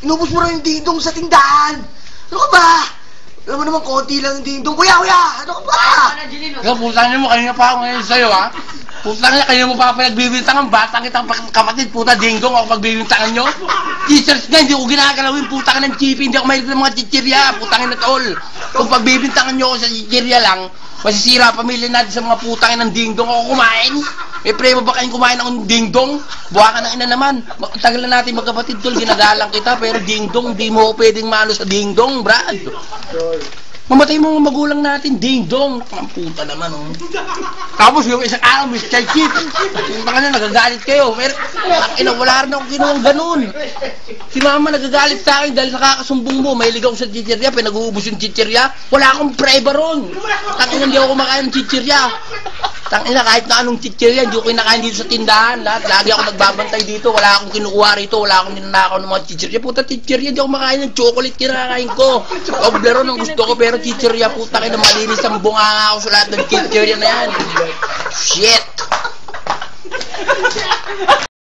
Inubos mo rin yung dingdong sa tindahan. Ano ka ba? Alam mo naman, konti lang yung dingdong. Kuya! Ano ka ba? Ikaw, putang niyo mo, kanina pa ako ngayon sa'yo, ha? Putang niya, kanina mo pa pinagbibintangan, batang kitang kapatid, puta, dinggong ako pagbibintangan nyo. Teachers nga, hindi ko ginagalawin, putang ng chippy, hindi ako mahilig ng mga chichirya, putangin na tol. Kung pagbibintangan nyo ako sa chichirya lang, masisira pamilya natin sa mga putangin ng dingdong ako kumain. May prema ba kayong kumain ng dingdong? Buha ka ng ina naman. Tagal na natin magkapatid tol, ginagalang kita, pero dingdong, di mo pwedeng malo sa dingdong, Brad. Mamatay mo mga magulang natin, ding-dong. Ang puta naman, oh. Tapos yung isang araw, Mr. Chip. Yung mga na, nagagalit kayo. Pero, wala rin akong ginawang ganun. Si mama nagagalit sa akin dahil sa kakasumbong mo. May ligaw sa chichirya, pinag-uubos yung chichirya. Wala akong preba ron. Tangina, hindi ako kumakain ng chichirya. Tangina, kahit na anong chichirya, hindi ko kinakain dito sa tindahan. Lagi ako nagbabantay dito. Wala akong kinukuha rito. Wala akong ninanakaw ng mga chichirya. Puta, chichirya, hindi ako makain ng chocolate, kinakain ko. Obleron ang gusto ko, pero chichirya, puta kayo na malinis ang bunga ako sa lahat ng chichirya na yan. Shit!